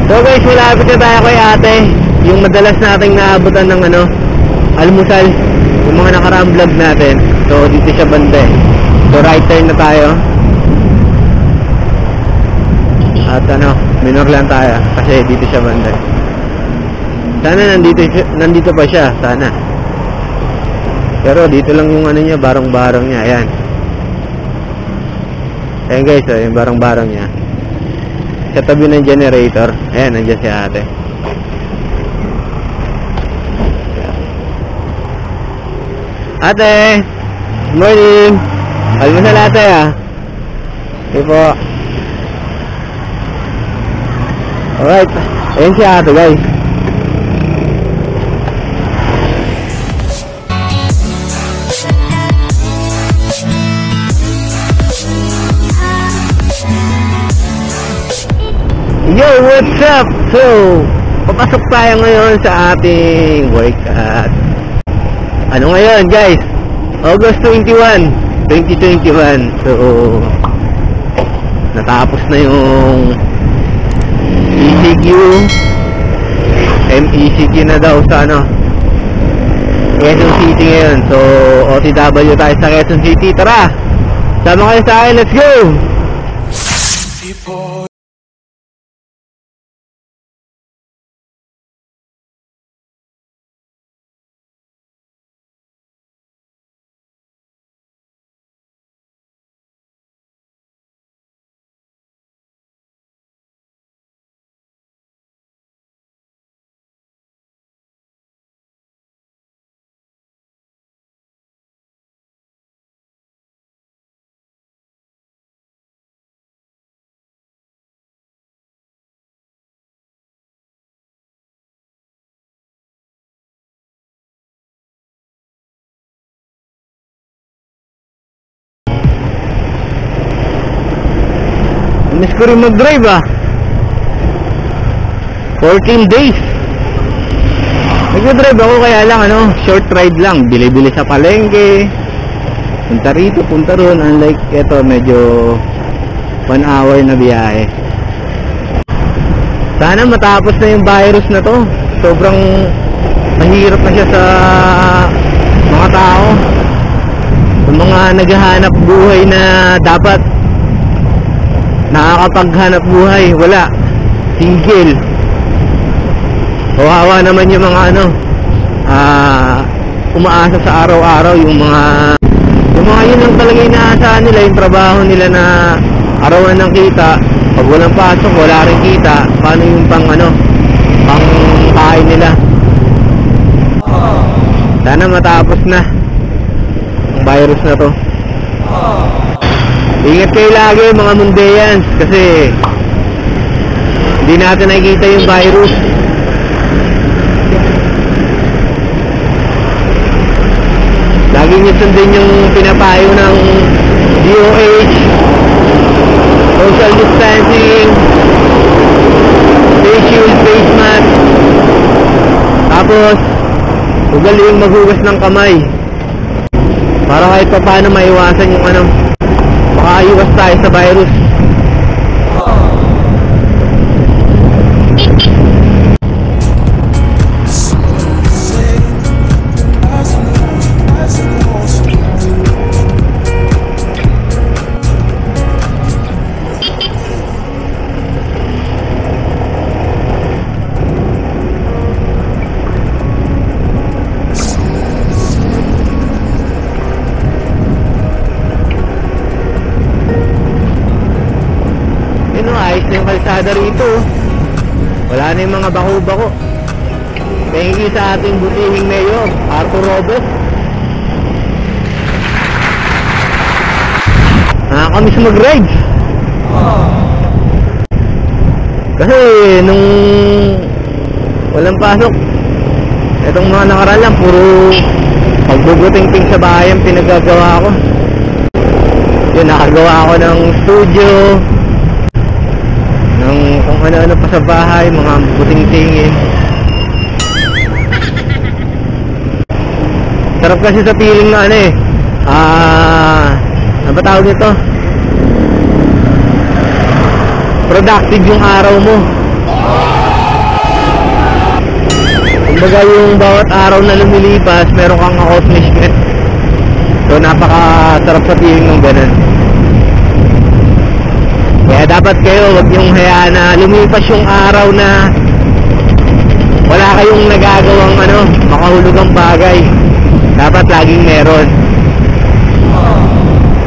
So guys, malapit na tayo kay ate. Yung madalas nating naabutan ng almusal, yung mga nakaraang vlog natin. So dito siya banda eh. So right turn na tayo. At minor lang tayo kasi dito siya banda. Sana nandito pa siya, sana. Pero dito lang yung niya, barang-barang niya. Ayan. Ayan guys, yung barang-barang niya. Sa tabi ng generator. Ayan, nandiyan si ate. Ate! Good morning! Almusal ate ah. Okay po. Alright. Ayan si ate guys. Yo, what's up? So, papasok tayo ngayon sa ating workout. Ano ngayon guys? August 21, 2021. So, natapos na yung ECQ. MECQ na daw sa Quezon City ngayon. So, OTW tayo sa Quezon City. Tara! Sama kayo sa akin, let's go! Miss ko rin mag-drive 14 days. Nag-drive ako kaya lang short ride lang. Bili-bili sa palengke. Punta rito, punta ron. Unlike ito, medyo 1 hour na biyahe. Sana matapos na yung virus na to. Sobrang mahirap na siya sa mga tao. Sa mga naghahanap buhay na dapat nakakapaghanap buhay, wala. Single. Kawawa naman yung mga umaasa sa araw-araw, yung mga yun lang talaga inaasahan nila, yung trabaho nila na arawan ng kita. Pag walang pasok, wala rin kita. Paano yung pang kain nila? Sana matapos na ang virus na to. Ingat kayo lagi mga Mundeyans kasi hindi natin nakikita yung virus. Lagi nyo sundin yung pinapayo ng DOH, social distancing, face shield, face mask. Tapos ugaling maghugas ng kamay para kahit pa paano maiwasan yung makaiwas tayo sa virus. Yung kalsada rito, wala na yung mga bako-bako. Thank you sa ating butihing mayor, Arthur Robes. Nakakamiss mag-ride kasi nung walang pasok, itong mga nakaraan lang puro pagbubuting-ting sa bahay ang pinagagawa ko. Yun, nakagawa ako ng studio, kung ano-ano pa sa bahay, mga buting-tingin. Sarap kasi sa feeling na ano ba tawag nito? Productive yung araw mo. Kumbaga yung bawat araw na lumilipas, meron kang accomplishment. So napakasarap sa feeling ng ganun. Kaya dapat kayo, wag yung hayaan na lumipas yung araw na wala kayong nagagawang makahulugang bagay. Dapat laging meron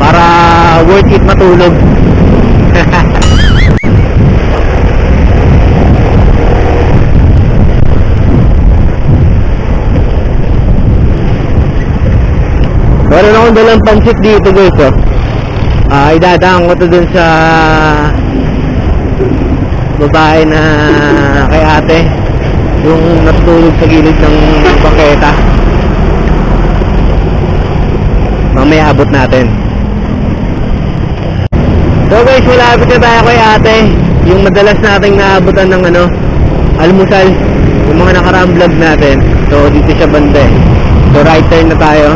para worth it matulog. Meron akong dalang pansit dito guys, idadaan ko to dun sa babae na kay ate, yung natutulog sa gilid ng bangketa. Mamaya abot natin. So guys, malapit na tayo kay ate, yung madalas nating naabutan ng almusal, yung mga nakaraang vlog natin. So dito siya banda eh. So right turn na tayo.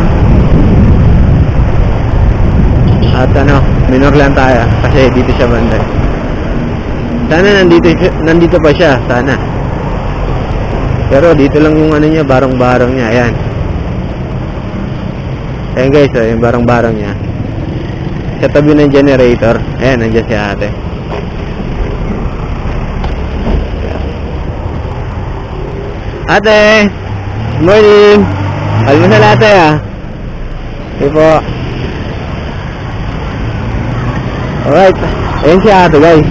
At minor lang tayo kasi dito siya banda. Sana nandito pa siya, sana. Pero dito lang yung niya, barong-barong niya. Ayan. Ayan guys, yung barong-barong niya. Sa tabi ng generator. Ayan, nandiyan si ate. Ate! Good morning! Almusal ate Sige po. Alright, ayan si ate guys.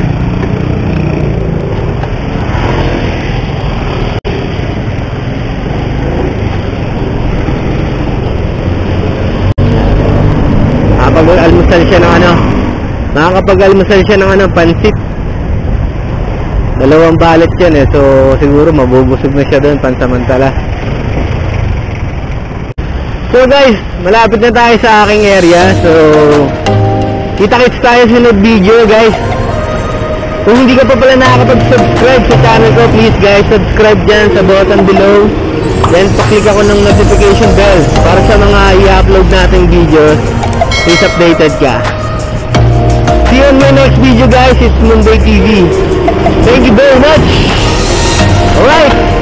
Nakakapag-almusal siya ng nakakapag-almusal siya ng pansit. 2 balot yan so siguro mabubusog na siya doon pansamantala. So guys, malapit na tayo sa aking area. So kita-kits tayo sa sunod video guys. Kung hindi ka pa pala nakakapag-subscribe sa channel ko, please guys, subscribe dyan sa button below. Then paklik ako ng notification bell para sa mga i-upload nating videos, please updated ka. See you on my next video guys. It's Monday TV. Thank you very much. Alright.